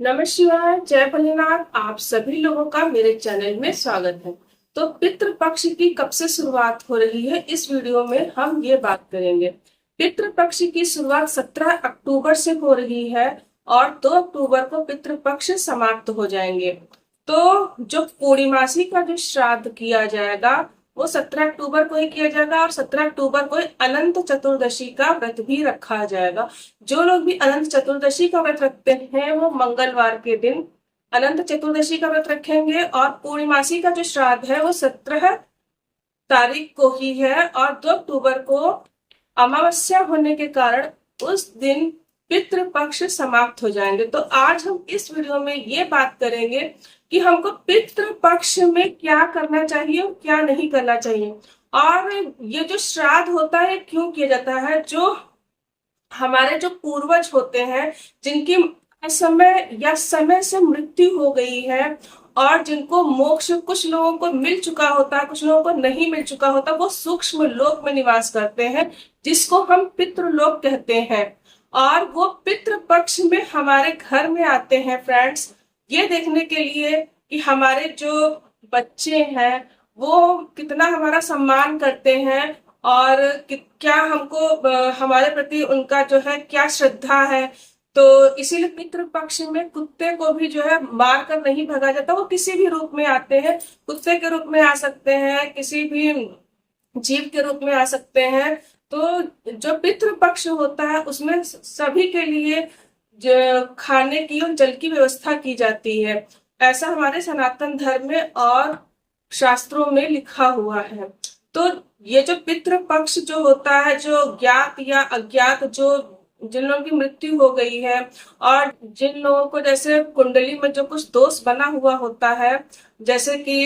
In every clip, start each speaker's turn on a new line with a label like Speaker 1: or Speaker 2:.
Speaker 1: नमः शिवाय, जय भोलेनाथ। आप सभी लोगों का मेरे चैनल में स्वागत है। तो पितृ पक्ष की कब से शुरुआत हो रही है, इस वीडियो में हम ये बात करेंगे। पितृ पक्ष की शुरुआत 17 अक्टूबर से हो रही है और 2 अक्टूबर को पितृ पक्ष समाप्त हो जाएंगे। तो जो पूर्णिमासी का जो श्राद्ध किया जाएगा वो 17 अक्टूबर को ही किया जाएगा और 17 अक्टूबर को ही अनंत चतुर्दशी का व्रत भी रखा जाएगा। जो लोग भी अनंत चतुर्दशी का व्रत रखते हैं वो मंगलवार के दिन अनंत चतुर्दशी का व्रत रखेंगे और पूर्णिमासी का जो श्राद्ध है वो 17 तारीख को ही है और 2 अक्टूबर को अमावस्या होने के कारण उस दिन पितृ पक्ष समाप्त हो जाएंगे। तो आज हम इस वीडियो में ये बात करेंगे कि हमको पितृ पक्ष में क्या करना चाहिए और क्या नहीं करना चाहिए, और ये जो श्राद्ध होता है क्यों किया जाता है। जो हमारे जो पूर्वज होते हैं जिनकी समय या समय से मृत्यु हो गई है और जिनको मोक्ष कुछ लोगों को मिल चुका होता है, कुछ लोगों को नहीं मिल चुका होता, वो सूक्ष्म लोक में निवास करते हैं जिसको हम पितृलोक कहते हैं। और वो पितृ पक्ष में हमारे घर में आते हैं फ्रेंड्स, ये देखने के लिए कि हमारे जो बच्चे हैं वो कितना हमारा सम्मान करते हैं और क्या हमको हमारे प्रति उनका जो है क्या श्रद्धा है। तो इसीलिए पितृ पक्ष में कुत्ते को भी जो है मार कर नहीं भगा जाता, वो किसी भी रूप में आते हैं। कुत्ते के रूप में आ सकते हैं, किसी भी जीव के रूप में आ सकते हैं। तो जो पितृ पक्ष होता है उसमें सभी के लिए जो खाने की और जल की व्यवस्था की जाती है, ऐसा हमारे सनातन धर्म में और शास्त्रों में लिखा हुआ है। तो ये जो पितृ पक्ष जो होता है, जो ज्ञात या अज्ञात, जो जिन लोगों की मृत्यु हो गई है और जिन लोगों को जैसे कुंडली में जो कुछ दोष बना हुआ होता है, जैसे कि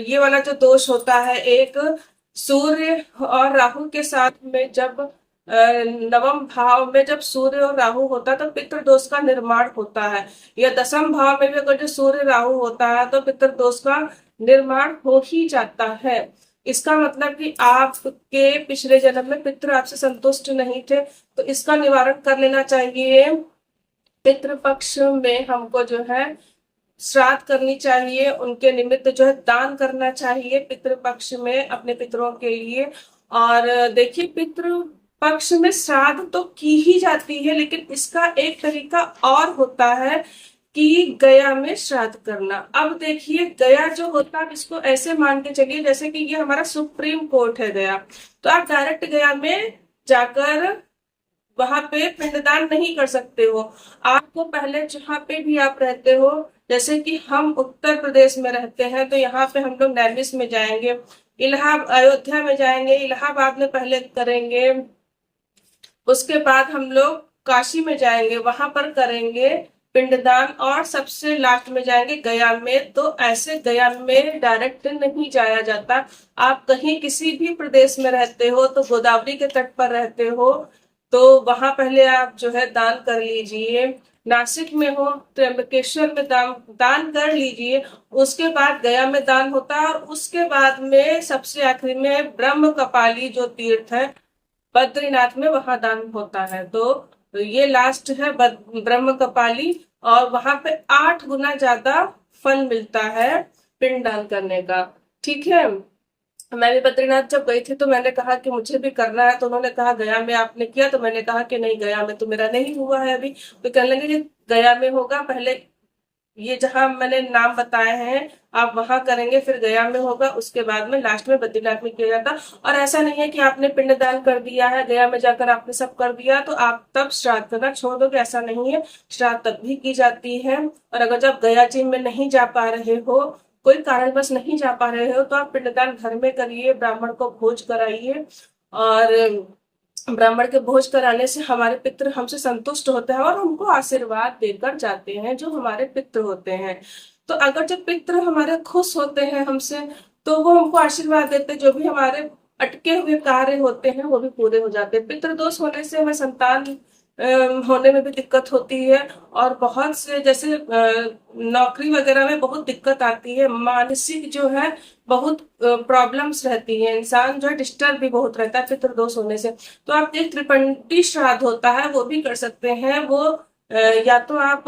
Speaker 1: ये वाला जो दोष होता है, एक सूर्य और राहु के साथ में जब नवम भाव में जब सूर्य और राहु होता है तो पितृ दोष का निर्माण होता है, या दसम भाव में भी अगर जो सूर्य राहु होता है तो पितृ दोष का निर्माण हो ही जाता है। इसका मतलब कि आपके पिछले जन्म में पितृ आपसे संतुष्ट नहीं थे, तो इसका निवारण कर लेना चाहिए। पितृपक्ष में हमको जो है श्राद्ध करनी चाहिए, उनके निमित्त जो है दान करना चाहिए पितृपक्ष में अपने पितरों के लिए। और देखिए, पितृ पक्ष में श्राद्ध तो की ही जाती है, लेकिन इसका एक तरीका और होता है कि गया में श्राद्ध करना। अब देखिए, गया जो होता है इसको ऐसे मान के चलिए जैसे कि ये हमारा सुप्रीम कोर्ट है गया, तो आप डायरेक्ट गया में जाकर वहां पे पिंडदान नहीं कर सकते हो। आपको पहले जहाँ पे भी आप रहते हो, जैसे कि हम उत्तर प्रदेश में रहते हैं तो यहाँ पे हम लोग नैमिष में जाएंगे, इलाहाबाद अयोध्या में जाएंगे, इलाहाबाद में पहले करेंगे, उसके बाद हम लोग काशी में जाएंगे, वहां पर करेंगे पिंडदान, और सबसे लास्ट में जाएंगे गया में। तो ऐसे गया में डायरेक्ट नहीं जाया जाता। आप कहीं किसी भी प्रदेश में रहते हो, तो गोदावरी के तट पर रहते हो तो वहां पहले आप जो है दान कर लीजिए। नासिक में हो त्र्यंबकेश्वर में दान कर लीजिए, उसके बाद गया में दान होता है, और उसके बाद में सबसे आखिरी में ब्रह्म कपाली जो तीर्थ है बद्रीनाथ में, वहां दान होता है। तो ये लास्ट है ब्रह्म कपाली, और वहां पे 8 गुना ज्यादा फल मिलता है पिंड दान करने का। ठीक है, मैं भी बद्रीनाथ जब गई थी तो मैंने कहा कि मुझे भी करना है, तो उन्होंने कहा गया में आपने किया, तो मैंने कहा कि नहीं, गया में तो मेरा नहीं हुआ है अभी। तो कहने लगे कि गया में होगा, पहले ये जहां मैंने नाम बताए हैं आप वहां करेंगे, फिर गया में होगा, उसके बाद में लास्ट में बद्रीनाथ में किया जाता। और ऐसा नहीं है कि आपने पिंडदान कर दिया है, गया में जाकर आपने सब कर दिया तो आप तब श्राद्ध करना छोड़ दोगे, ऐसा नहीं है। श्राद्ध तब भी की जाती है। और अगर जब गया जी में नहीं जा पा रहे हो, कोई कारणवश नहीं जा पा रहे हो, तो आप पिंडदान घर में करिए, ब्राह्मण को भोज कराइए। और ब्राह्मण के भोज कराने से हमारे पितृ हमसे संतुष्ट होते हैं और हमको आशीर्वाद देकर जाते हैं, जो हमारे पितृ होते हैं। तो अगर जब पितृ हमारे खुश होते हैं हमसे, तो वो हमको आशीर्वाद देते, जो भी हमारे अटके हुए कार्य होते हैं वो भी पूरे हो जाते हैं। पितृ दोष होने से हमें संतान होने में भी दिक्कत होती है, और बहुत से जैसे नौकरी वगैरह में बहुत दिक्कत आती है, मानसिक जो है बहुत प्रॉब्लम्स रहती है, इंसान जो है डिस्टर्ब भी बहुत रहता है पितृदोष होने से। तो आप एक त्रिपंडी श्राद्ध होता है वो भी कर सकते हैं। वो या तो आप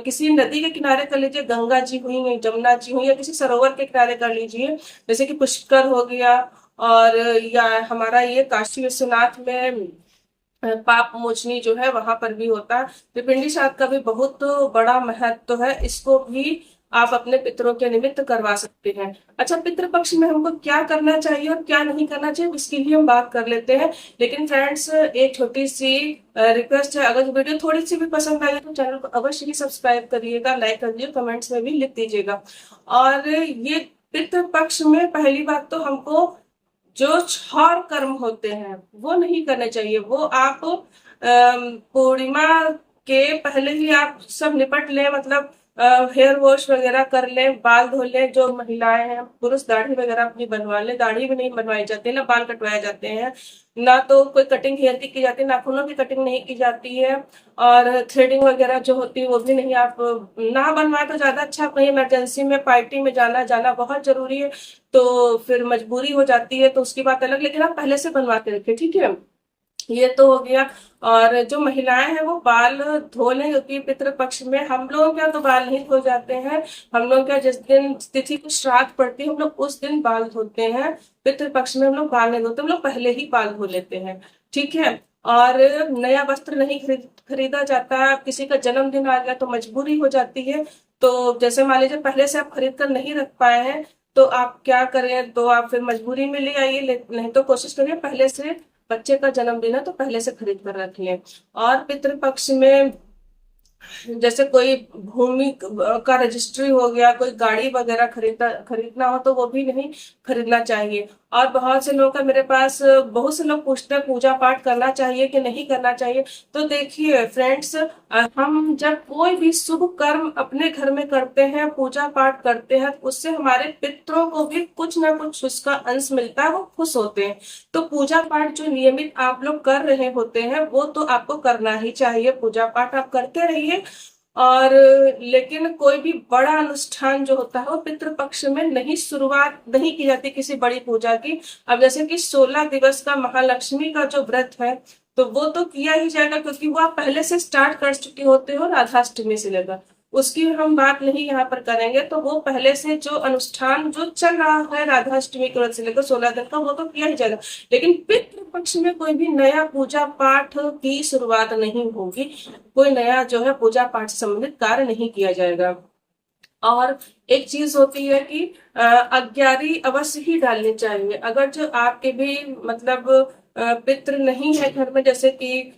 Speaker 1: किसी नदी के किनारे कर लीजिए, गंगा जी हुई, जमुना जी हुई, या किसी सरोवर के किनारे कर लीजिए, जैसे कि पुष्कर हो गया। और या हमारा ये काशी विश्वनाथ में पाप मोचनी जो है वहां पर भी होता है। त्रिपिंडी श्राद्ध का भी बहुत बड़ा महत्व है, इसको भी आप अपने पितरों के निमित्त करवा सकते हैं। अच्छा, पितृ पक्ष में हमको क्या करना चाहिए और क्या नहीं करना चाहिए, इसके लिए हम बात कर लेते हैं। लेकिन फ्रेंड्स, एक छोटी सी रिक्वेस्ट है, अगर वीडियो थोड़ी सी भी पसंद आई तो चैनल को अवश्य ही सब्सक्राइब करिएगा, लाइक करिए, कमेंट्स में भी लिख दीजिएगा। और ये पितृ पक्ष में पहली बात तो हमको जो छौर कर्म होते हैं वो नहीं करने चाहिए। वो आप पूर्णिमा के पहले ही आप सब निपट लें, मतलब हेयर वॉश वगैरह कर लें, बाल धो लें। जो महिलाएं हैं, पुरुष दाढ़ी वगैरह अपनी बनवा लें। दाढ़ी भी नहीं बनवाई जाती है, ना बाल कटवाए जाते हैं, ना तो कोई कटिंग हेयर की जाती है, नाखूनों की कटिंग नहीं की जाती है, और थ्रेडिंग वगैरह जो होती है वो भी नहीं। आप ना बनवाए तो ज्यादा अच्छा। कहीं इमरजेंसी में, पार्टी में जाना बहुत जरूरी है तो फिर मजबूरी हो जाती है, तो उसकी बात अलग, लेकिन आप पहले से बनवा के रखें, ठीक है। ये तो हो गया। और जो महिलाएं हैं वो बाल धो लें, क्योंकि पितृपक्ष में हम लोग क्या तो बाल नहीं धो जाते हैं। हम लोग क्या, जिस दिन तिथि को श्राद्ध पड़ती है हम लोग उस दिन बाल धोते हैं। पितृपक्ष में हम लोग बाल नहीं धोते, हम लोग पहले ही बाल धो लेते हैं, ठीक है। और नया वस्त्र नहीं खरीदा जाता। किसी का जन्मदिन आ गया तो मजबूरी हो जाती है, तो जैसे मान लीजिए पहले से आप खरीद कर नहीं रख पाए हैं तो आप क्या करें, तो आप फिर मजबूरी में ले आइए, नहीं तो कोशिश करिए पहले से। बच्चे का जन्मदिन है तो पहले से खरीद कर रख लें। और पितृपक्ष में जैसे कोई भूमि का रजिस्ट्री हो गया, कोई गाड़ी वगैरह खरीदना हो तो वो भी नहीं खरीदना चाहिए। और बहुत से लोगों का मेरे पास, बहुत से लोग पूछते हैं पूजा पाठ करना चाहिए कि नहीं करना चाहिए। तो देखिए फ्रेंड्स, हम जब कोई भी शुभ कर्म अपने घर में करते हैं, पूजा पाठ करते हैं, उससे हमारे पितरों को भी कुछ ना कुछ उसका अंश मिलता है, वो खुश होते हैं। तो पूजा पाठ जो नियमित आप लोग कर रहे होते हैं वो तो आपको करना ही चाहिए, पूजा पाठ आप करते रहिए। और लेकिन कोई भी बड़ा अनुष्ठान जो होता है वो पितृपक्ष में नहीं, शुरुआत नहीं की जाती किसी बड़ी पूजा की। अब जैसे कि 16 दिवस का महालक्ष्मी का जो व्रत है तो वो तो किया ही जाएगा, क्योंकि वो आप पहले से स्टार्ट कर चुके होते हो राधाष्टमी से लेकर। उसकी हम बात नहीं यहाँ पर करेंगे, तो वो पहले से जो अनुष्ठान जो चल रहा है राधाष्टमी के व्रत से लेकर 16 दिन का, वो तो किया ही जाएगा। लेकिन पितृ पक्ष में कोई भी नया पूजा पाठ की शुरुआत नहीं होगी, कोई नया जो है पूजा पाठ से संबंधित कार्य नहीं किया जाएगा। और एक चीज होती है कि अग्यारी अवश्य ही डालनी चाहिए। अगर जो आपके भी मतलब पितृ नहीं है घर में, जैसे कि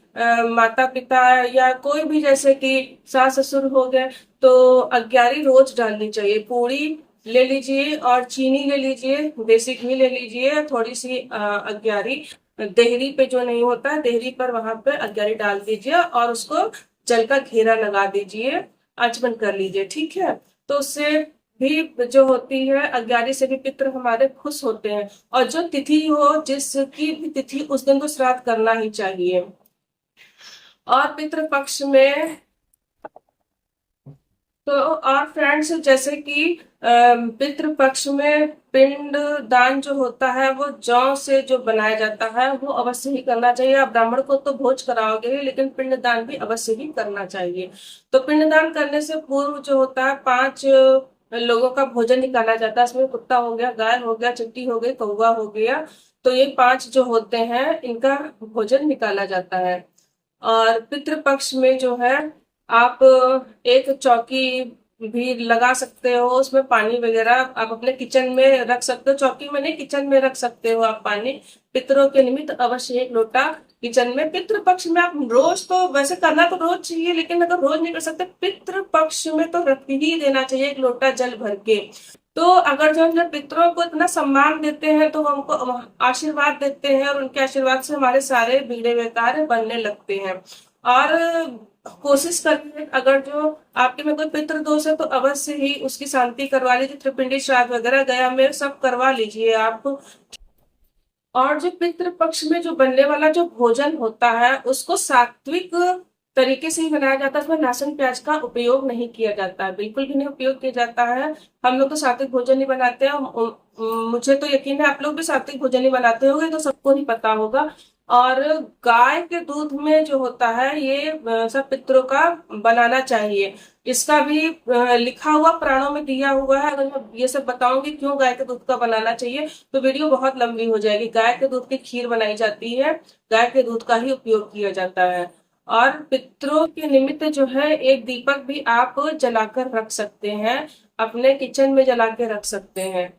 Speaker 1: माता पिता या कोई भी, जैसे कि सास ससुर हो गए, तो अग्यारी रोज डालनी चाहिए। पूरी ले लीजिए और चीनी ले लीजिए, देसी घी ले लीजिए, थोड़ी सी अग्यारी देहरी पे जो नहीं होता है, देहरी पर वहां पे अग्यारी डाल दीजिए और उसको जल का घेरा लगा दीजिए, आंच बंद कर लीजिए, ठीक है। तो उससे भी जो होती है अग्यारी से भी पितृ हमारे खुश होते हैं। और जो तिथि हो, जिसकी भी तिथि, उस दिन तो श्राद्ध करना ही चाहिए। और पितृ पक्ष में तो, और फ्रेंड्स, जैसे कि पितृ पक्ष में पिंड दान जो होता है वो जौ से जो बनाया जाता है वो अवश्य ही करना चाहिए। आप ब्राह्मण को तो भोज कराओगे ही, लेकिन पिंड दान भी अवश्य ही करना चाहिए। तो पिंड दान करने से पूर्व जो होता है 5 लोगों का भोजन निकाला जाता है। इसमें कुत्ता हो गया, गाय हो गया, चिट्टी हो गई, कौवा हो गया, तो ये 5 जो होते हैं इनका भोजन निकाला जाता है। और पितृ पक्ष में जो है आप एक चौकी भी लगा सकते हो, उसमें पानी वगैरह आप अपने किचन में रख सकते हो। चौकी में नहीं, किचन में रख सकते हो आप पानी। पितरों के निमित्त अवश्य एक लोटा किचन में। पितृ पक्ष में आप रोज, तो वैसे करना तो रोज चाहिए, लेकिन अगर रोज नहीं कर सकते, पितृ पक्ष में तो रख ही देना चाहिए एक लोटा जल भर के। तो अगर जो हम पितरों को इतना सम्मान देते हैं तो हमको आशीर्वाद देते हैं, और उनके आशीर्वाद से हमारे सारे बिगड़े हुए कार्य बनने लगते हैं। और कोशिश करिए, अगर जो आपके में कोई पितृ दोष है तो अवश्य ही उसकी शांति करवा लीजिए। त्रिपिंडी श्राद्ध वगैरह, गया में, सब करवा लीजिए आप। और जो पितृ पक्ष में जो बनने वाला जो भोजन होता है उसको सात्विक तरीके से ही बनाया जाता है। उसमें लहसुन प्याज का उपयोग नहीं किया जाता है, बिल्कुल भी नहीं उपयोग किया जाता है। हम लोग तो सात्विक भोजन ही बनाते हैं। मुझे तो यकीन है आप लोग भी सात्विक भोजन ही बनाते होंगे, तो सबको ही पता होगा। और गाय के दूध में जो होता है ये सब पितरों का बनाना चाहिए। इसका भी लिखा हुआ पुराणों में दिया हुआ है। अगर मैं ये सब बताऊंगी क्यों गाय के दूध का बनाना चाहिए तो वीडियो बहुत लंबी हो जाएगी। गाय के दूध की खीर बनाई जाती है, गाय के दूध का ही उपयोग किया जाता है। और पितरों के निमित्त जो है एक दीपक भी आप जलाकर रख सकते हैं, अपने किचन में जला के रख सकते हैं।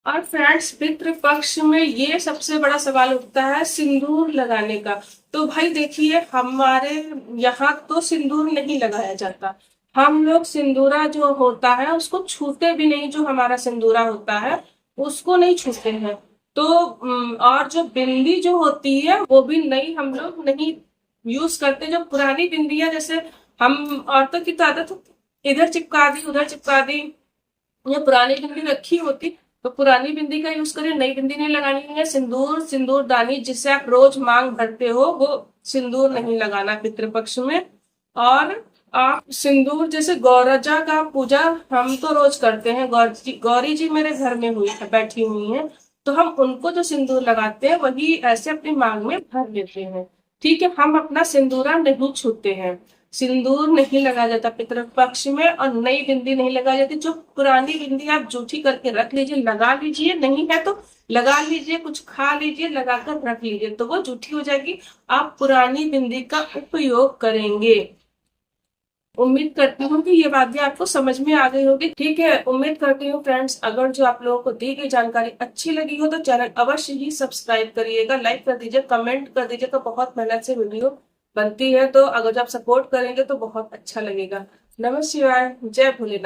Speaker 1: और फ्रेंड्स, पितृ पक्ष में ये सबसे बड़ा सवाल उठता है सिंदूर लगाने का। तो भाई देखिए, हमारे यहाँ तो सिंदूर नहीं लगाया जाता। हम लोग सिंदूरा जो होता है उसको छूते भी नहीं, जो हमारा सिंदूरा होता है उसको नहीं छूते हैं। तो और जो बिंदी जो होती है वो भी नहीं, हम लोग नहीं यूज करते। जो पुरानी बिंदियां जैसे हम औरतों की तो आदत होती, इधर चिपका दी उधर चिपका दी, ये पुरानी बिंदी रखी होती तो पुरानी बिंदी का यूज करें, नई बिंदी नहीं लगानी है। सिंदूर, सिंदूरदानी जिससे आप रोज मांग भरते हो वो सिंदूर नहीं लगाना पितृपक्ष में। और आप सिंदूर जैसे गौरजा का पूजा हम तो रोज करते हैं, गौरी जी मेरे घर में हुई है, बैठी हुई है, तो हम उनको जो सिंदूर लगाते हैं वही ऐसे अपनी मांग में भर लेते हैं। ठीक है, हम अपना सिंदूरा नहीं छूते हैं। सिंदूर नहीं लगाया जाता पितृपक्ष में, और नई बिंदी नहीं लगाई जाती। जो पुरानी बिंदी आप जूठी करके रख लीजिए, लगा लीजिए, नहीं है तो लगा लीजिए, कुछ खा लीजिए, लगाकर रख लीजिए, तो वो जूठी हो जाएगी। आप पुरानी बिंदी का उपयोग करेंगे। उम्मीद करती हूँ कि ये बात भी आपको समझ में आ गई होगी। ठीक है, उम्मीद करती हूँ फ्रेंड्स, अगर जो आप लोगों को दी गई जानकारी अच्छी लगी हो तो चैनल अवश्य ही सब्सक्राइब करिएगा, लाइक कर दीजिए, कमेंट कर दीजिएगा। बहुत मेहनत से वीडियो बनती है, तो अगर आप सपोर्ट करेंगे तो बहुत अच्छा लगेगा। नमः शिवाय, जय भोलेनाथ।